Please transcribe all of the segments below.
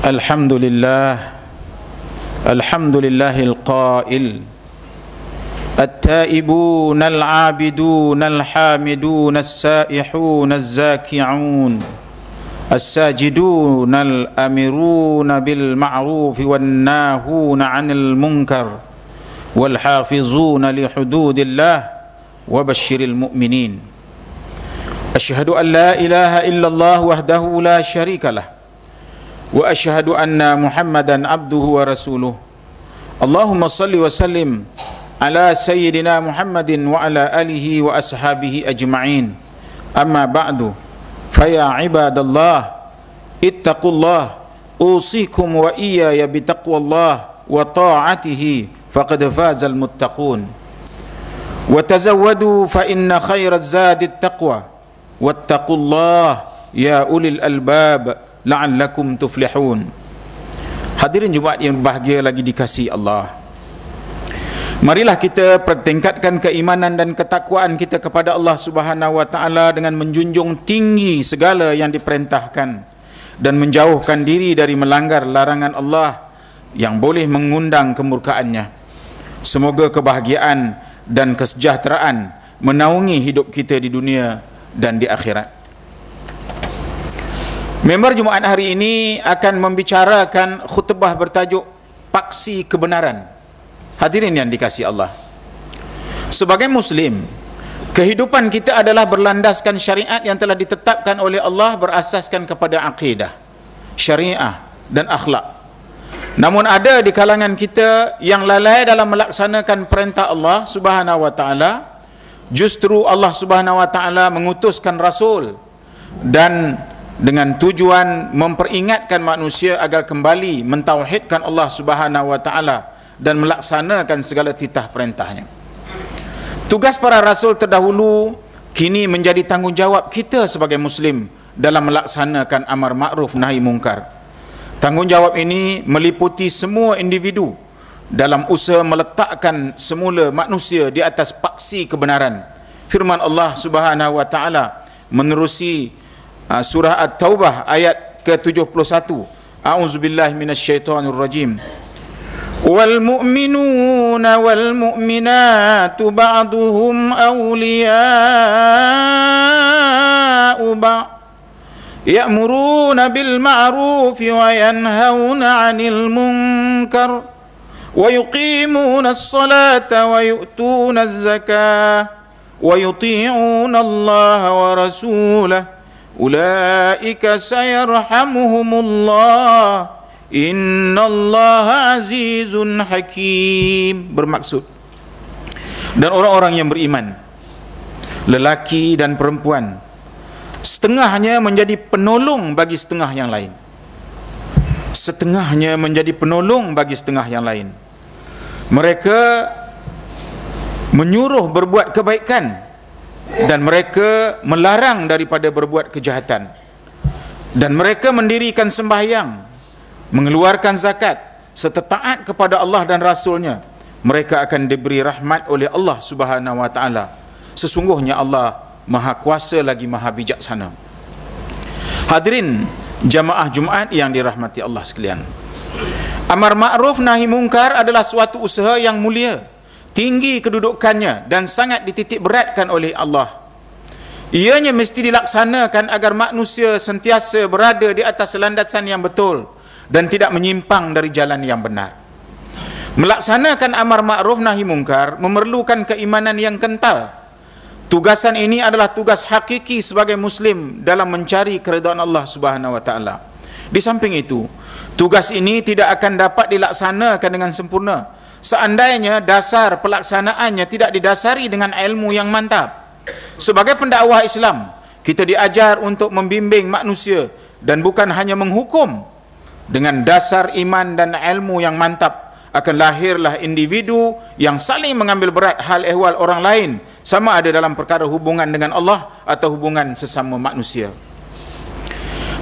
الحمد لله القائل التائبون العابدون الحامدون السائحون الزاكعون الساجدون الأمرون بالمعروف والناهون عن المنكر والحافظون لحدود الله وبشر المؤمنين أشهد أن لا إله إلا الله وحده لا شريك له وأشهد أن محمدا عبده ورسوله اللهم صل وسلم على سيدنا محمد وعلى آله وأصحابه أجمعين أما بعد فيا عباد الله اتقوا الله أوصيكم وإياي بتقوى الله وطاعته فقد فاز المتقون وتزودوا فإن خير الزاد التقوى واتقوا الله يا أولي الألباب la'allakum tuflihun. Hadirin Jumaat yang berbahagia lagi dikasihi Allah, marilah kita pertingkatkan keimanan dan ketakwaan kita kepada Allah Subhanahu wa taala dengan menjunjung tinggi segala yang diperintahkan dan menjauhkan diri dari melanggar larangan Allah yang boleh mengundang kemurkaannya. Semoga kebahagiaan dan kesejahteraan menaungi hidup kita di dunia dan di akhirat. Member Jumaat hari ini akan membicarakan khutbah bertajuk Paksi Kebenaran. Hadirin yang dikasihi Allah, sebagai Muslim, kehidupan kita adalah berlandaskan syariat yang telah ditetapkan oleh Allah berasaskan kepada akidah, syariah dan akhlak. Namun ada di kalangan kita yang lalai dalam melaksanakan perintah Allah Subhanahu wa taala. Justru Allah Subhanahu wa taala mengutuskan rasul dan dengan tujuan memperingatkan manusia agar kembali mentauhidkan Allah Subhanahu wa taala dan melaksanakan segala titah perintahnya. Tugas para rasul terdahulu kini menjadi tanggungjawab kita sebagai Muslim dalam melaksanakan amar ma'ruf nahi mungkar. Tanggungjawab ini meliputi semua individu dalam usaha meletakkan semula manusia di atas paksi kebenaran. Firman Allah Subhanahu wa taala menerusi surah At-Taubah ayat ke-71. A'udzubillahi minasyaitonir rajim. Wal mu'minuna wal mu'minatu ba'duhum awliya'u ba'd ya'muruna bil ma'rufi wa yanhauna 'anil munkar wa yuqimuna as-salata wa yu'tuna az-zakata wa yuti'una Allah wa rasulahu ulaika sayarhamuhumullah innallaha azizun hakim. Bermaksud, dan orang-orang yang beriman, lelaki dan perempuan, setengahnya menjadi penolong bagi setengah yang lain, setengahnya menjadi penolong bagi setengah yang lain. Mereka menyuruh berbuat kebaikan dan mereka melarang daripada berbuat kejahatan, dan mereka mendirikan sembahyang, mengeluarkan zakat serta taat kepada Allah dan Rasulnya. Mereka akan diberi rahmat oleh Allah Subhanahu wa taala. Sesungguhnya Allah Maha Kuasa lagi Maha Bijaksana. Hadirin jamaah Jumaat yang dirahmati Allah sekalian, amar ma'ruf nahi mungkar adalah suatu usaha yang mulia, tinggi kedudukannya dan sangat dititik beratkan oleh Allah. Ianya mesti dilaksanakan agar manusia sentiasa berada di atas landasan yang betul dan tidak menyimpang dari jalan yang benar. Melaksanakan amar ma'ruf nahi mungkar memerlukan keimanan yang kental. Tugasan ini adalah tugas hakiki sebagai Muslim dalam mencari keridhaan Allah Subhanahu wa taala. Di samping itu, tugas ini tidak akan dapat dilaksanakan dengan sempurna seandainya dasar pelaksanaannya tidak didasari dengan ilmu yang mantap. Sebagai pendakwah Islam, kita diajar untuk membimbing manusia dan bukan hanya menghukum. Dengan dasar iman dan ilmu yang mantap akan lahirlah individu yang saling mengambil berat hal ehwal orang lain, sama ada dalam perkara hubungan dengan Allah atau hubungan sesama manusia.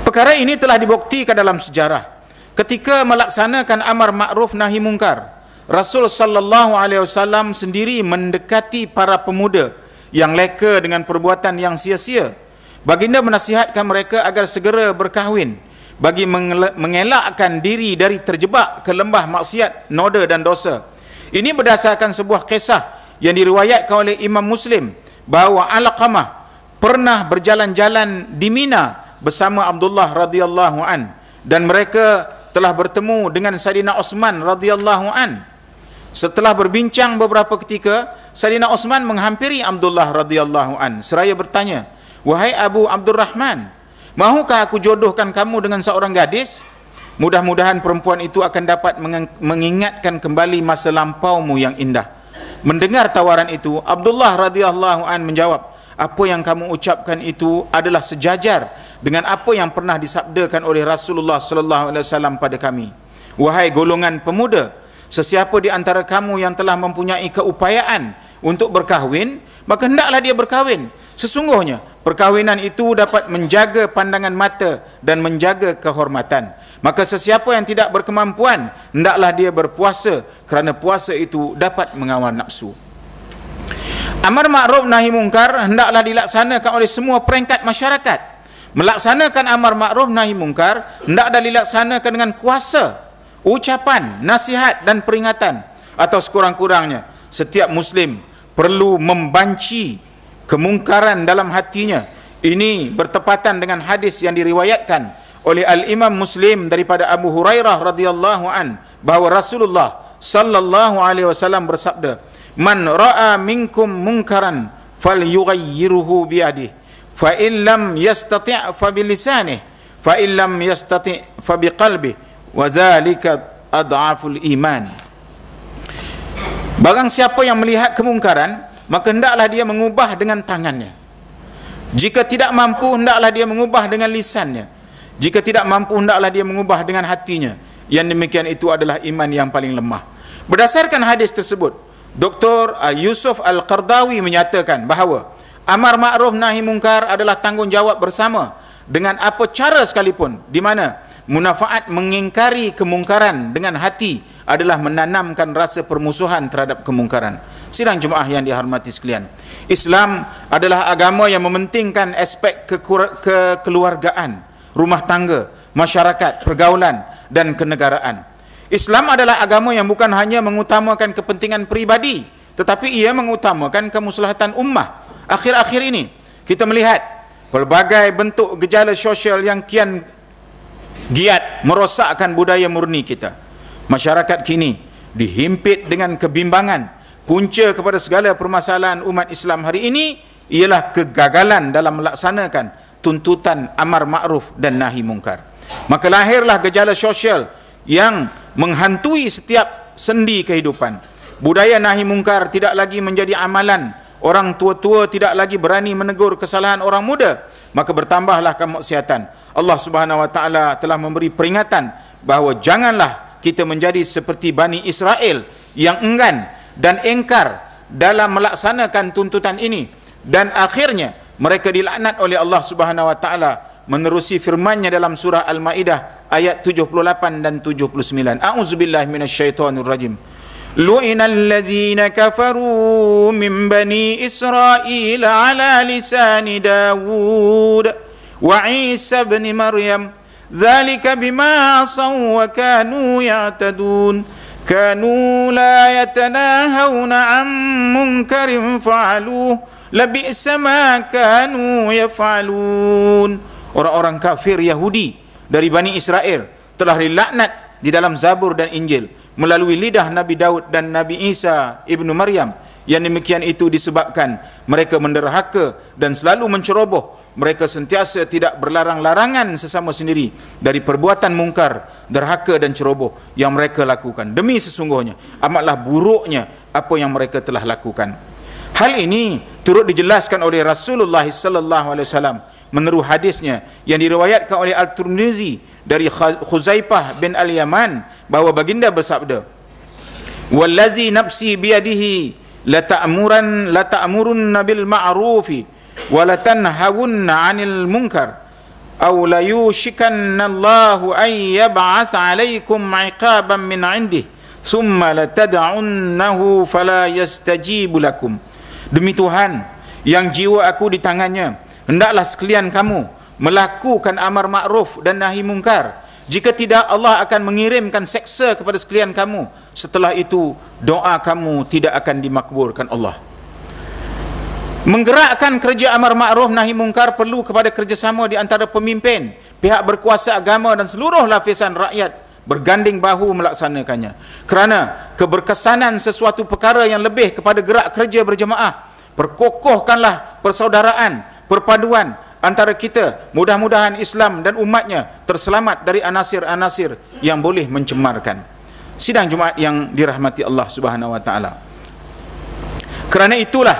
Perkara ini telah dibuktikan dalam sejarah. Ketika melaksanakan amar ma'ruf nahi mungkar, Rasul sallallahu alaihi wasallam sendiri mendekati para pemuda yang leka dengan perbuatan yang sia-sia. Baginda menasihatkan mereka agar segera berkahwin. bagi mengelakkan diri dari terjebak ke lembah maksiat, noda dan dosa. Ini berdasarkan sebuah kisah yang diriwayatkan oleh Imam Muslim bahawa Alqamah pernah berjalan-jalan di Mina bersama Abdullah radhiyallahu an, dan mereka telah bertemu dengan Saidina Osman radhiyallahu an. Setelah berbincang beberapa ketika, Saidina Osman menghampiri Abdullah radhiyallahu an seraya bertanya, "Wahai Abu Abdurrahman, mahukah aku jodohkan kamu dengan seorang gadis? Mudah-mudahan perempuan itu akan dapat mengingatkan kembali masa lampaumu yang indah." Mendengar tawaran itu, Abdullah radhiyallahu an menjawab, "Apa yang kamu ucapkan itu adalah sejajar dengan apa yang pernah disabdakan oleh Rasulullah sallallahu alaihi wasallam pada kami. Wahai golongan pemuda, sesiapa di antara kamu yang telah mempunyai keupayaan untuk berkahwin, maka hendaklah dia berkahwin. Sesungguhnya perkahwinan itu dapat menjaga pandangan mata dan menjaga kehormatan. Maka sesiapa yang tidak berkemampuan, hendaklah dia berpuasa, kerana puasa itu dapat mengawal nafsu." Amar ma'ruf nahi mungkar hendaklah dilaksanakan oleh semua peringkat masyarakat. Melaksanakan amar ma'ruf nahi mungkar hendaklah dilaksanakan dengan kuasa, ucapan, nasihat dan peringatan. Atau sekurang-kurangnya setiap Muslim perlu membanci kemungkaran dalam hatinya. Ini bertepatan dengan hadis yang diriwayatkan oleh Al-Imam Muslim daripada Abu Hurairah radhiyallahu an bahawa Rasulullah sallallahu alaihi wasallam bersabda, "Man ra'a minkum munkaran falyughayyirhu biyadihi, fa in lam yastati' fa bilisanihi, fa in lam yastati' fa biqalbihi, wa dzalika adhaful iman." Barang siapa yang melihat kemungkaran, maka hendaklah dia mengubah dengan tangannya. Jika tidak mampu, hendaklah dia mengubah dengan lisannya. Jika tidak mampu, hendaklah dia mengubah dengan hatinya. Yang demikian itu adalah iman yang paling lemah. Berdasarkan hadis tersebut, Dr. Yusuf Al-Qardawi menyatakan bahawa amar ma'ruf nahi mungkar adalah tanggungjawab bersama dengan apa cara sekalipun, di mana munafaat mengingkari kemungkaran dengan hati adalah menanamkan rasa permusuhan terhadap kemungkaran. Sidang jemaah yang dihormati sekalian, Islam adalah agama yang mementingkan aspek kekeluargaan, rumah tangga, masyarakat, pergaulan dan kenegaraan. Islam adalah agama yang bukan hanya mengutamakan kepentingan peribadi, tetapi ia mengutamakan kemaslahatan ummah. Akhir-akhir ini kita melihat pelbagai bentuk gejala sosial yang kian giat merosakkan budaya murni kita. Masyarakat kini dihimpit dengan kebimbangan. Punca kepada segala permasalahan umat Islam hari ini ialah kegagalan dalam melaksanakan tuntutan amar ma'ruf dan nahi mungkar. Maka lahirlah gejala sosial yang menghantui setiap sendi kehidupan. Budaya nahi mungkar tidak lagi menjadi amalan. Orang tua-tua tidak lagi berani menegur kesalahan orang muda, maka bertambahlah kemaksiatan. Allah Subhanahu wa taala telah memberi peringatan bahawa janganlah kita menjadi seperti Bani Israel yang enggan dan engkar dalam melaksanakan tuntutan ini, dan akhirnya mereka dilaknat oleh Allah Subhanahu wa taala menerusi firman-Nya dalam surah Al-Maidah ayat 78 dan 79. A'udzubillahi minasyaitonir rajim. Lu'inal ladzina kafaru min bani Israil ala lisani Dawud wa Isa ibn Maryam dzalika bima asaw wa kanu ya'tadun kanu la yatanahawna 'an munkarin fa'aluhu labi'sa ma kanu yaf'alun. Orang-orang kafir Yahudi dari Bani Israel telah dilaknat di dalam Zabur dan Injil melalui lidah Nabi Daud dan Nabi Isa ibnu Maryam. Yang demikian itu disebabkan mereka menderhaka dan selalu menceroboh. Mereka sentiasa tidak berlarang-larangan sesama sendiri dari perbuatan mungkar, derhaka dan ceroboh yang mereka lakukan. Demi sesungguhnya amatlah buruknya apa yang mereka telah lakukan. Hal ini turut dijelaskan oleh Rasulullah sallallahu alaihi wasallam meneru hadisnya yang diriwayatkan oleh Al-Tirmizi dari Khuzaifah bin Al-Yaman bahawa baginda bersabda, "Wallazi nafsi biyadihi la ta'murunna bil ma'rufi wa la tanhawunna 'anil munkar aw la yushikanna Allahu ay yab'atsa 'alaikum 'iqaban min 'indihi thumma la tad'unnahu fala yastajibu lakum." Demi Tuhan yang jiwa aku di tangannya, hendaklah sekalian kamu melakukan amar ma'ruf dan nahi mungkar. Jika tidak, Allah akan mengirimkan seksa kepada sekalian kamu. Setelah itu, doa kamu tidak akan dimakbulkan Allah. Menggerakkan kerja amar ma'ruf nahi mungkar perlu kepada kerjasama di antara pemimpin, pihak berkuasa agama dan seluruh lapisan rakyat berganding bahu melaksanakannya. Kerana keberkesanan sesuatu perkara yang lebih kepada gerak kerja berjemaah. Perkokohkanlah persaudaraan, perpaduan antara kita. Mudah-mudahan Islam dan umatnya terselamat dari anasir-anasir yang boleh mencemarkan. Sidang Jumaat yang dirahmati Allah Subhanahu wa taala. Kerana itulah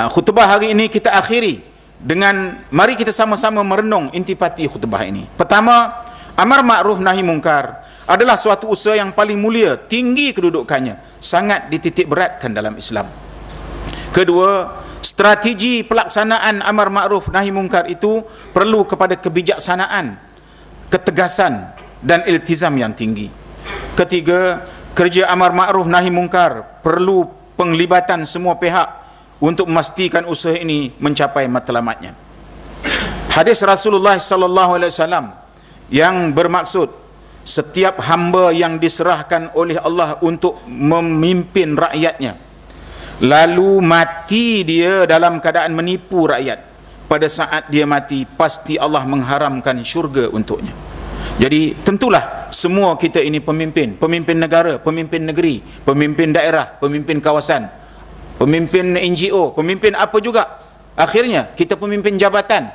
khutbah hari ini kita akhiri dengan mari kita sama-sama merenung intipati khutbah ini. Pertama, amar ma'ruf nahi mungkar adalah suatu usaha yang paling mulia, tinggi kedudukannya, sangat dititik beratkan dalam Islam. Kedua, strategi pelaksanaan amar ma'ruf nahi mungkar itu perlu kepada kebijaksanaan, ketegasan dan iltizam yang tinggi. Ketiga, kerja amar ma'ruf nahi mungkar perlu penglibatan semua pihak untuk memastikan usaha ini mencapai matlamatnya. Hadis Rasulullah sallallahu alaihi wasallam yang bermaksud setiap hamba yang diserahkan oleh Allah untuk memimpin rakyatnya, lalu mati dia dalam keadaan menipu rakyat, pada saat dia mati pasti Allah mengharamkan syurga untuknya. Jadi tentulah semua kita ini pemimpin, pemimpin negara, pemimpin negeri, pemimpin daerah, pemimpin kawasan, pemimpin NGO, pemimpin apa juga. Akhirnya kita pemimpin jabatan,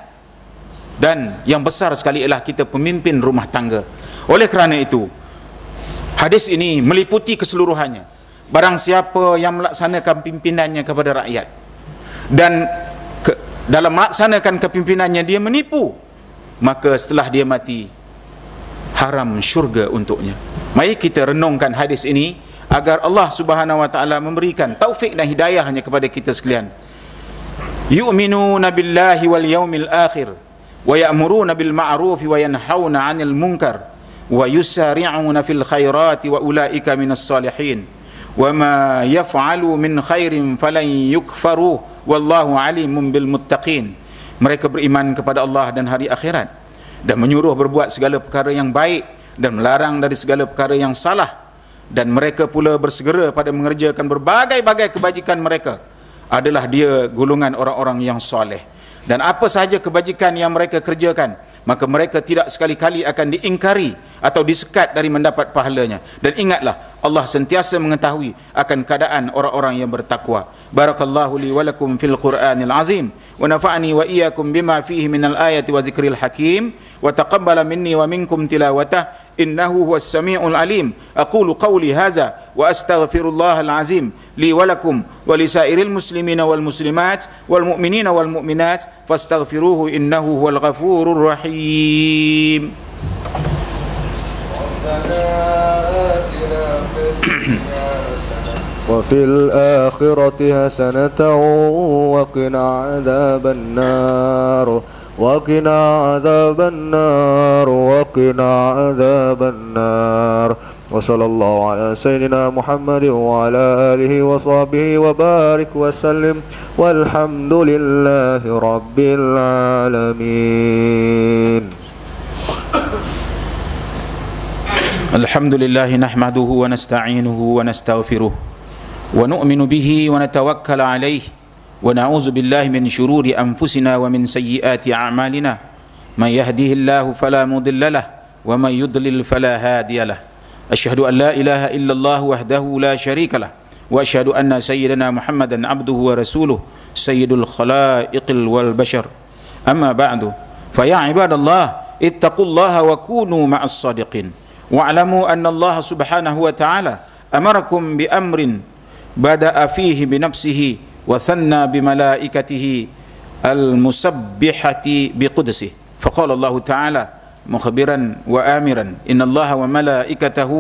dan yang besar sekali ialah kita pemimpin rumah tangga. Oleh kerana itu, hadis ini meliputi keseluruhannya. Barang siapa yang melaksanakan pimpinannya kepada rakyat dan dalam melaksanakan kepimpinannya dia menipu, maka setelah dia mati haram syurga untuknya. Mari kita renungkan hadis ini agar Allah Subhanahu wa taala memberikan taufik dan hidayahnya kepada kita sekalian. Yu'minuna billahi wal yaumil akhir wa ya'muruna bil ma'ruf wa yanhauna 'anil munkar wa yusari'una fil khairati wa ulaika minas salihin wa ma yaf'alu min khairin falan yukfaru wallahu alimun bil muttaqin. Mereka beriman kepada Allah dan hari akhirat dan menyuruh berbuat segala perkara yang baik dan melarang dari segala perkara yang salah, dan mereka pula bersegera pada mengerjakan berbagai-bagai kebajikan. Mereka adalah dia golongan orang-orang yang soleh. Dan apa sahaja kebajikan yang mereka kerjakan, maka mereka tidak sekali-kali akan diingkari atau disekat dari mendapat pahalanya. Dan ingatlah, Allah sentiasa mengetahui akan keadaan orang-orang yang bertakwa. Barakallahu li wa lakum fil Qur'anil azim wa nafa'ani wa iyyakum bima fihi minal ayati wa zikril hakim wa taqabbala minni wa minkum tilawatah innahu huwas sami'ul alim. Aqulu qawli hadza wa astaghfirullahal azim li wa lakum wa lisairil muslimina wal muslimat wal mu'minina wal mu'minat fastaghfiruhu innahu huwal ghafurur rahim. وفي الآخرة حسنة وقنا عذاب النار وقنا عذاب النار وقنا عذاب النار وصلى الله على سيدنا محمد وعلى آله وصحبه وبارك وسلم والحمد لله رب العالمين. الحمد لله نحمده ونستعينه ونستغفره ونؤمن به ونتوكل عليه ونعوذ بالله من شرور أنفسنا ومن سيئات أعمالنا من يهده الله فلا مضل له ومن يضلل فلا هادي له أشهد أن لا إله إلا الله وحده لا شريك له وأشهد أن سيدنا محمدا عبده ورسوله سيد الخلائق والبشر أما بعد فيا عباد الله اتقوا الله وكونوا مع الصادقين واعلموا أن الله سبحانه وتعالى أمركم بأمر بدأ فيه بنفسه وثنى بملائكته المسبحة بقدسه فقال الله تعالى مخبرا وآمرا إن الله وملائكته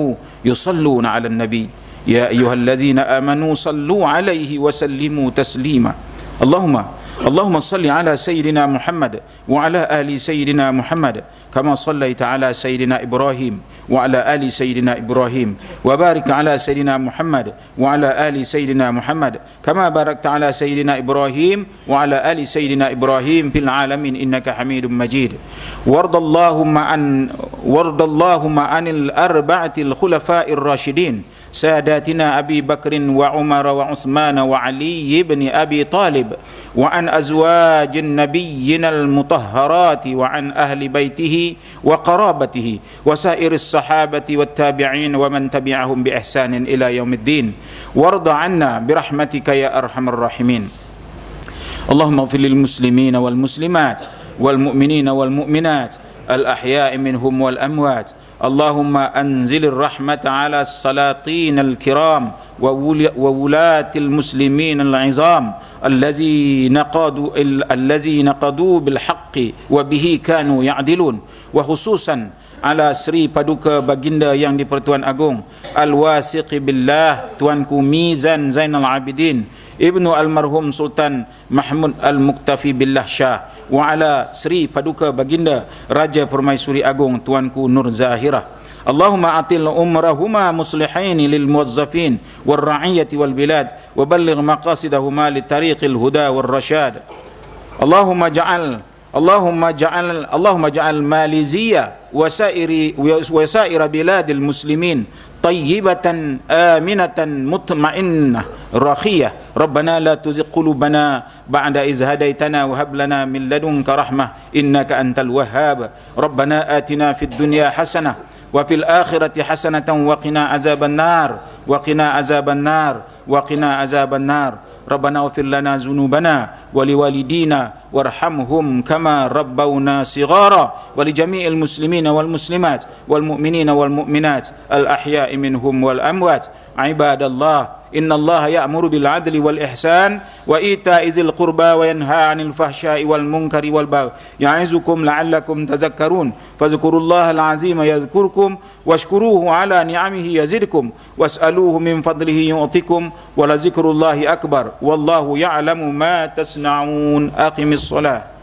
يصلون على النبي يا أيها الذين آمنوا صلوا عليه وسلموا تسليما اللهم اللهم صل على سيدنا محمد وعلى آل سيدنا محمد كما صليت على سيدنا إبراهيم وعلى آل سيدنا إبراهيم وبارك على سيدنا محمد وعلى آل سيدنا محمد كما باركت على سيدنا إبراهيم وعلى آل سيدنا إبراهيم في العالمين إنك حميد مجيد. وارض اللهم عن الأربعة الخلفاء الراشدين ساداتنا أبي بكر وعمر وعثمان وعلي بن أبي طالب وعن أزواج نبينا المطهرات وعن أهل بيته وقرابته وسائر الصحابة والتابعين ومن تبعهم بإحسان إلى يوم الدين. وارض عنا برحمتك يا أرحم الراحمين. اللهم اغفر للمسلمين والمسلمات والمؤمنين والمؤمنات الأحياء منهم والأموات. اللهم أنزل الرحمة على السلاطين الكرام وولاة المسلمين العظام الذي نقضوا بالحق وبه كانوا يعدلون. وخصوصا على Sri Paduka Baginda yang di-Pertuan Agong Al-Wasiqi Billah Tuanku Mizan Zainal Abidin Ibnu Almarhum Sultan Mahmud Al-Muktafi Billah Shah wa ala Sri Paduka Baginda Raja Permaisuri Agong Tuanku Nur Zahirah. Allahumma atil umrahuma muslihain lil muwazzafin wal ra'iyati wal bilad wa balligh maqasidahuma li tariqil huda wal rashad. Allahumma ja'al Malizia wa sa'ir biladil muslimin tayyibatan aminatan mutma'innah rakhiyah. Rabbana la tuzigh qulubana ba'da iz hadaitana wa hab lana min ladunka rahmah innaka antal wahhab. Rabbana atina fid dunya hasanah wa fil akhirati hasanatan wa qina azaban nar wa qina azaban nar wa qina azaban nar. Rabbana ighfir lana dzunubana wa liwalidina warhamhum kama rabbawna shighara wa li jami'il muslimina wal muslimat wal mu'minina wal mu'minat al ahya'i minhum wal amwat. Ibadallah, innallaha ya'muru bil 'adli wal ihsan wa ita'i dzil qurba wa yanha 'anil fahsya'i wal munkari wal baghi ya'izukum la'allakum tadhakkarun. Fadhkurullaha al-'azima yadhkurkum washkuruhu 'ala ni'amihi yazidkum was'aluhu min fadlihi yu'tikum wa la dzikrullahi akbar wallahu ya'lamu ma tasna'un. Aqimis shalah.